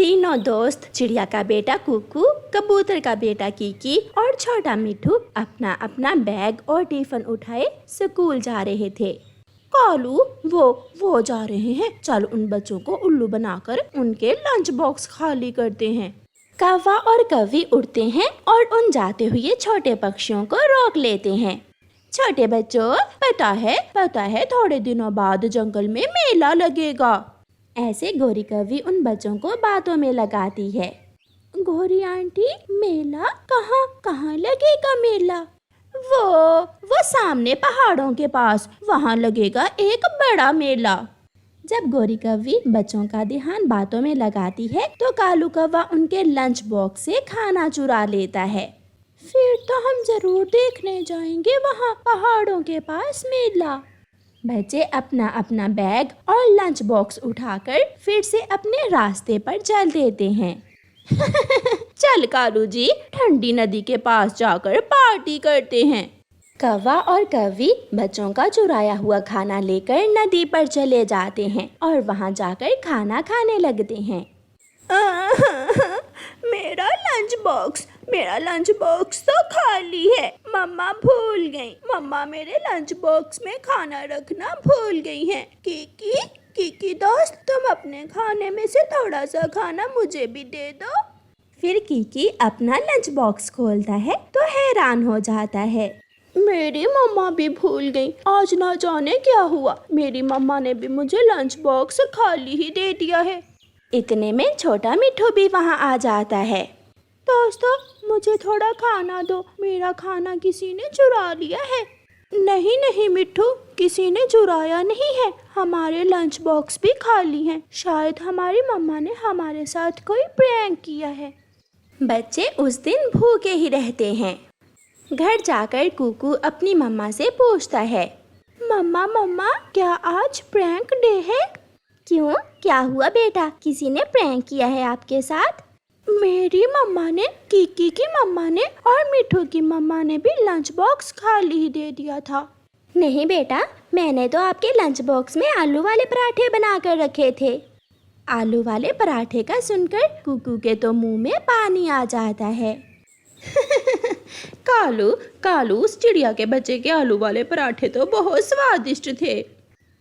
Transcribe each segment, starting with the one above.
तीनों दोस्त चिड़िया का बेटा कुकू, कबूतर का बेटा कीकी और छोटा मिठू अपना अपना बैग और टिफिन उठाए स्कूल जा रहे थे। कालू वो जा रहे हैं, चल उन बच्चों को उल्लू बनाकर उनके लंच बॉक्स खाली करते हैं। कौवा और कौवी उड़ते हैं और उन जाते हुए छोटे पक्षियों को रोक लेते हैं। छोटे बच्चों, पता है थोड़े दिनों बाद जंगल में मेला लगेगा। ऐसे गोरी कौवी उन बच्चों को बातों में लगाती है। गोरी आंटी, मेला कहाँ लगेगा मेला? वो सामने पहाड़ों के पास, वहाँ लगेगा एक बड़ा मेला। जब गोरी कौवी बच्चों का ध्यान बातों में लगाती है तो कालू कौवा उनके लंच बॉक्स से खाना चुरा लेता है। फिर तो हम जरूर देखने जाएंगे वहाँ पहाड़ों के पास मेला। बच्चे अपना अपना बैग और लंच बॉक्स उठाकर फिर से अपने रास्ते पर चल देते हैं। चल कालू जी, ठंडी नदी के पास जाकर पार्टी करते हैं। कौवा और कौवी बच्चों का चुराया हुआ खाना लेकर नदी पर चले जाते हैं और वहां जाकर खाना खाने लगते हैं। मेरा लंच बॉक्स तो खाली है। मम्मा भूल गई। मम्मा मेरे लंच बॉक्स में खाना रखना भूल गई हैं। कीकी दोस्त, तुम अपने खाने में से थोड़ा सा खाना मुझे भी दे दो। फिर कीकी अपना लंच बॉक्स खोलता है तो हैरान हो जाता है। मेरी मम्मा भी भूल गई। आज ना जाने क्या हुआ, मेरी मम्मा ने भी मुझे लंच बॉक्स खाली ही दे दिया है। इतने में छोटा मिठू भी वहाँ आ जाता है। दोस्तों, मुझे थोड़ा खाना दो, मेरा खाना किसी ने चुरा लिया है। नहीं मिठू, किसी ने चुराया नहीं है, हमारे लंच बॉक्स भी खाली हैं। शायद हमारी मम्मा ने हमारे साथ कोई प्रैंक किया है। बच्चे उस दिन भूखे ही रहते हैं। घर जाकर कुकू अपनी मम्मा से पूछता है, मम्मा क्या आज प्रैंक डे है? क्यों, क्या हुआ बेटा, किसी ने प्रैंक किया है आपके साथ? मेरी मम्मा ने, कीकी की मम्मा ने और मिठू की मम्मा ने भी लंच बॉक्स खाली ही दे दिया था। नहीं बेटा, मैंने तो आपके लंच बॉक्स में आलू वाले पराठे बनाकर रखे थे। आलू वाले पराठे का सुनकर कुकू के तो मुंह में पानी आ जाता है। कालू, उस चिड़िया के बच्चे के आलू वाले पराठे तो बहुत स्वादिष्ट थे।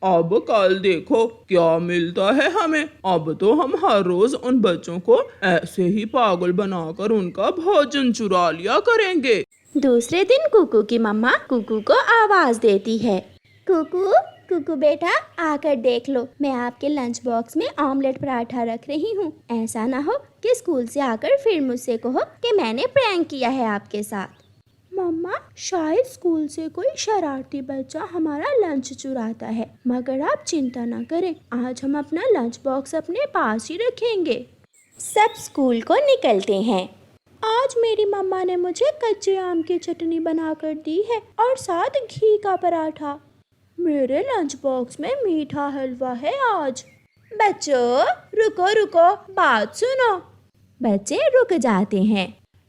अब कल देखो क्या मिलता है हमें। अब तो हम हर रोज उन बच्चों को ऐसे ही पागल बनाकर उनका भोजन चुरा लिया करेंगे। दूसरे दिन कुकू की मम्मा कुकू को आवाज देती है। कुकू बेटा, आकर देख लो, मैं आपके लंच बॉक्स में ऑमलेट पराठा रख रही हूँ। ऐसा ना हो कि स्कूल से आकर फिर मुझसे कहो कि मैंने प्रैंक किया है आपके साथ। मम्मा, शायद स्कूल से कोई शरारती बच्चा हमारा लंच चुराता है, मगर आप चिंता ना करें, आज हम अपना लंच बॉक्स अपने पास ही रखेंगे। सब स्कूल को निकलते हैं। आज मेरी मम्मा ने मुझे कच्चे आम की चटनी बनाकर दी है और साथ घी का पराठा। मेरे लंच बॉक्स में मीठा हलवा है आज। बच्चों, रुको, बात सुनो। बच्चे रुक जाते हैं।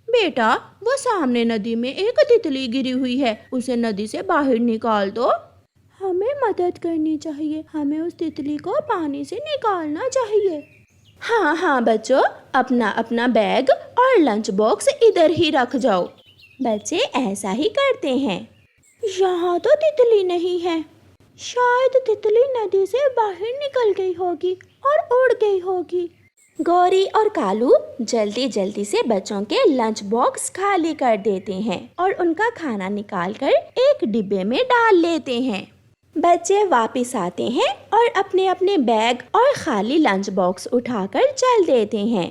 बेटा, वो सामने नदी में एक तितली गिरी हुई है, उसे नदी से बाहर निकाल दो। हमें मदद करनी चाहिए, हमें उस तितली को पानी से निकालना चाहिए। हाँ बच्चों, अपना अपना बैग और लंच बॉक्स इधर ही रख जाओ। बच्चे ऐसा ही करते हैं। यहाँ तो तितली नहीं है, शायद तितली नदी से बाहर निकल गई होगी और उड़ गई होगी। गौरी और कालू जल्दी से बच्चों के लंच बॉक्स खाली कर देते हैं और उनका खाना निकालकर एक डिब्बे में डाल लेते हैं। बच्चे वापस आते हैं और अपने अपने बैग और खाली लंच बॉक्स उठाकर चल देते हैं।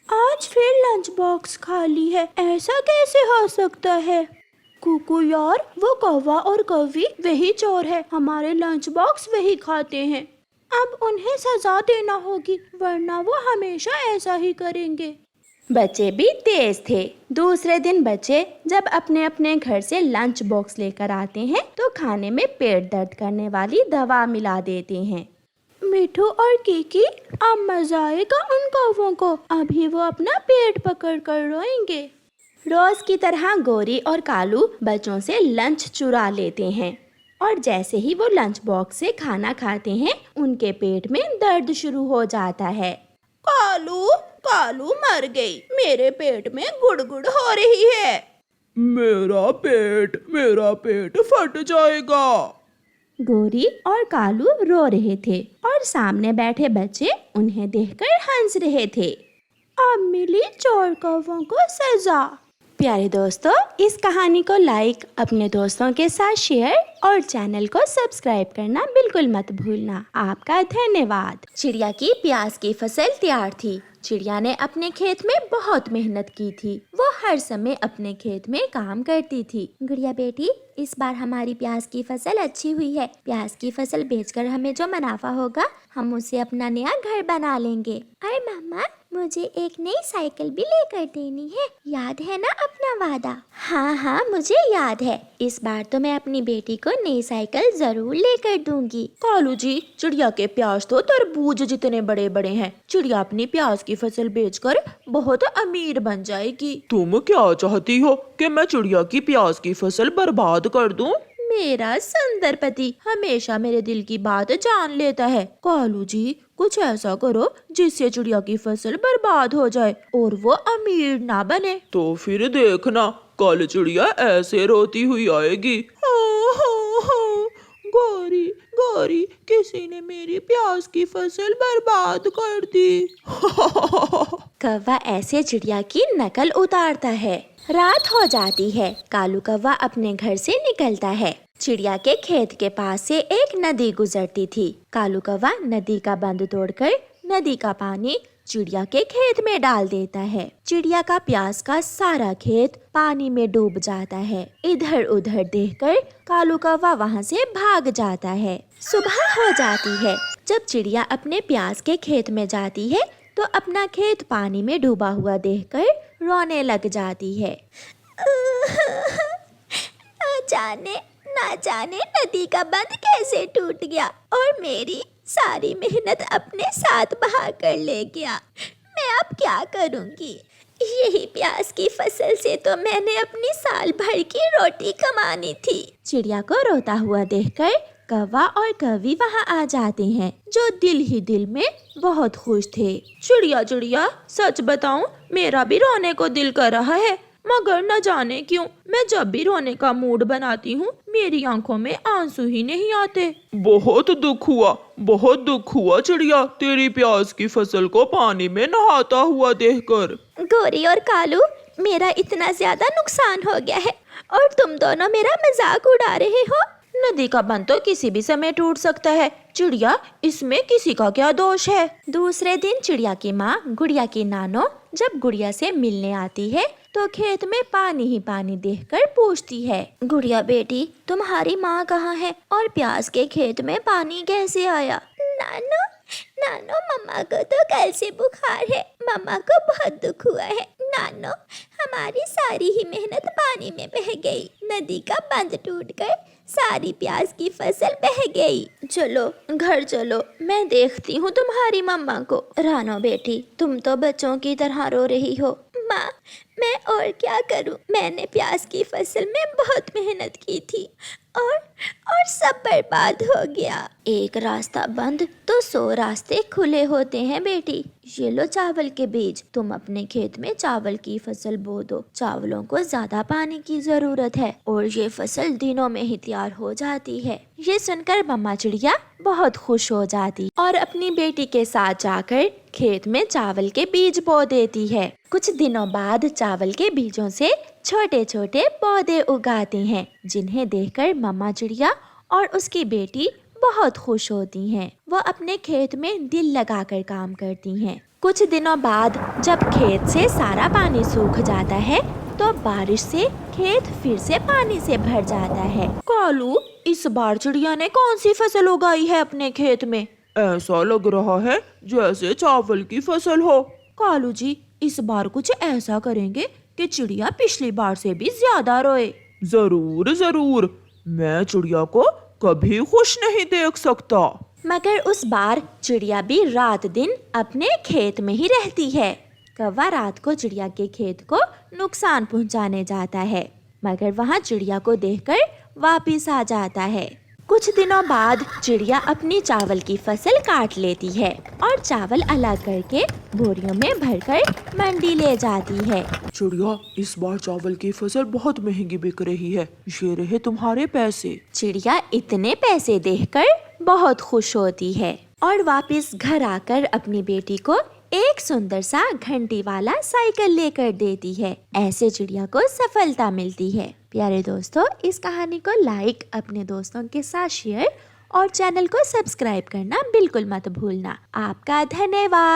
आज फिर लंच बॉक्स खाली है, ऐसा कैसे हो सकता है? कुकू यार, वो कौवा और कौवी वही चोर है, हमारे लंच बॉक्स वही खाते हैं। अब उन्हें सजा देना होगी, वरना वो हमेशा ऐसा ही करेंगे। बच्चे भी तेज थे। दूसरे दिन बच्चे जब अपने अपने घर से लंच बॉक्स लेकर आते हैं तो खाने में पेट दर्द करने वाली दवा मिला देते हैं। मिठू और कीकी, अब मजा आएगा उन कौवों को, अभी वो अपना पेट पकड़ कर रोएंगे। रोज की तरह गौरी और कालू बच्चों से लंच चुरा लेते हैं और जैसे ही वो लंच बॉक्स से खाना खाते हैं उनके पेट में दर्द शुरू हो जाता है। कालू कालू मर गई, मेरे पेट में गुड़गुड़ हो रही है। मेरा पेट फट जाएगा। गोरी और कालू रो रहे थे और सामने बैठे बच्चे उन्हें देखकर हंस रहे थे। अब मिली चोर कौवों को सजा। प्यारे दोस्तों, इस कहानी को लाइक, अपने दोस्तों के साथ शेयर और चैनल को सब्सक्राइब करना बिल्कुल मत भूलना। आपका धन्यवाद। चिड़िया की प्याज की फसल तैयार थी। चिड़िया ने अपने खेत में बहुत मेहनत की थी। वो हर समय अपने खेत में काम करती थी। गुड़िया बेटी, इस बार हमारी प्याज की फसल अच्छी हुई है। प्याज की फसल बेचकर हमें जो मुनाफा होगा, हम उसे अपना नया घर बना लेंगे। अरे मम्मा, मुझे एक नई साइकिल भी लेकर देनी है, याद है ना अपना वादा? हाँ, मुझे याद है। इस बार तो मैं अपनी बेटी को नई साइकिल जरूर लेकर दूंगी। कालू जी, चिड़िया के प्याज तो तरबूज जितने बड़े बड़े हैं। चिड़िया अपनी प्याज की फसल बेचकर बहुत अमीर बन जाएगी। तुम क्या चाहती हो कि मैं चिड़िया की प्याज की फसल बर्बाद कर दूं? मेरा सुंदर पति हमेशा मेरे दिल की बात जान लेता है। कालू जी, कुछ ऐसा करो जिससे चिड़िया की फसल बर्बाद हो जाए और वो अमीर ना बने। तो फिर देखना, कल चिड़िया ऐसे रोती हुई आएगी। हाँ, गौरी गौरी, किसी ने मेरी प्याज की फसल बर्बाद कर दी। कौवा ऐसे चिड़िया की नकल उतारता है। रात हो जाती है। कालू कौवा अपने घर से निकलता है। चिड़िया के खेत के पास से एक नदी गुजरती थी। कालू कौवा नदी का बंध तोड़कर नदी का पानी चिड़िया के खेत में डाल देता है। चिड़िया का प्याज का सारा खेत पानी में डूब जाता है। इधर उधर देखकर कालू कौवा वहाँ से भाग जाता है। सुबह हो जाती है। जब चिड़िया अपने प्याज के खेत में जाती है तो अपना खेत पानी में डूबा हुआ देखकर रोने लग जाती है। ना जाने नदी का बंध कैसे टूट गया और मेरी सारी मेहनत अपने साथ बहा कर ले गया। मैं अब क्या करूंगी? यही प्याज की फसल से तो मैंने अपनी साल भर की रोटी कमानी थी। चिड़िया को रोता हुआ देखकर कौवा और कौवी वहाँ आ जाते हैं, जो दिल ही दिल में बहुत खुश थे। चिड़िया, सच बताऊं, मेरा भी रोने को दिल कर रहा है, मगर न जाने क्यों मैं जब भी रोने का मूड बनाती हूँ, मेरी आंखों में आंसू ही नहीं आते। बहुत दुख हुआ चिड़िया, तेरी प्याज की फसल को पानी में नहाता हुआ देखकर। गोरी और कालू, मेरा इतना ज्यादा नुकसान हो गया है और तुम दोनों मेरा मजाक उड़ा रहे हो। नदी का बंध तो किसी भी समय टूट सकता है। चिड़िया, इसमें किसी का क्या दोष है? दूसरे दिन चिड़िया की माँ गुड़िया की नानो जब गुड़िया से मिलने आती है तो खेत में पानी ही पानी देखकर पूछती है, गुड़िया बेटी, तुम्हारी माँ कहाँ है और प्याज के खेत में पानी कैसे आया? नानो, मम्मा को तो कल से बुखार है। मम्मा को बहुत दुख हुआ है। नानो, हमारी सारी ही मेहनत पानी में बह गई। नदी का बंध टूटकर सारी प्याज की फसल बह गई। चलो घर चलो, मैं देखती हूँ तुम्हारी मम्मा को। रानो बेटी, तुम तो बच्चों की तरह रो रही हो। माँ, मैं और क्या करूँ? मैंने प्याज की फसल में बहुत मेहनत की थी और सब बर्बाद हो गया। एक रास्ता बंद तो 100 रास्ते खुले होते हैं बेटी। ये लो चावल के बीज, तुम अपने खेत में चावल की फसल बो दो। चावलों को ज्यादा पानी की जरूरत है और ये फसल दिनों में ही तैयार हो जाती है। ये सुनकर मम्मा चिड़िया बहुत खुश हो जाती और अपनी बेटी के साथ जाकर खेत में चावल के बीज बो देती है। कुछ दिनों बाद चावल के बीजों से छोटे छोटे पौधे उगाते हैं, जिन्हें देखकर मम्मा चिड़िया और उसकी बेटी बहुत खुश होती हैं। वो अपने खेत में दिल लगाकर काम करती हैं। कुछ दिनों बाद जब खेत से सारा पानी सूख जाता है तो बारिश से खेत फिर से पानी से भर जाता है। कालू, इस बार चिड़िया ने कौन सी फसल उगाई है अपने खेत में? ऐसा लग रहा है जैसे चावल की फसल हो। कालू जी, इस बार कुछ ऐसा करेंगे कि चिड़िया पिछली बार से भी ज्यादा रोए। जरूर, मैं चिड़िया को कभी खुश नहीं देख सकता। मगर उस बार चिड़िया भी रात दिन अपने खेत में ही रहती है। कौवा रात को चिड़िया के खेत को नुकसान पहुंचाने जाता है, मगर वहाँ चिड़िया को देखकर वापिस आ जाता है। कुछ दिनों बाद चिड़िया अपनी चावल की फसल काट लेती है और चावल अलग करके बोरियों में भरकर मंडी ले जाती है। चिड़िया, इस बार चावल की फसल बहुत महंगी बिक रही है, ये रहे तुम्हारे पैसे। चिड़िया इतने पैसे देखकर बहुत खुश होती है और वापस घर आकर अपनी बेटी को एक सुंदर सा घंटी वाला साइकिल लेकर देती है। ऐसे चिड़िया को सफलता मिलती है। प्यारे दोस्तों, इस कहानी को लाइक, अपने दोस्तों के साथ शेयर और चैनल को सब्सक्राइब करना बिल्कुल मत भूलना। आपका धन्यवाद।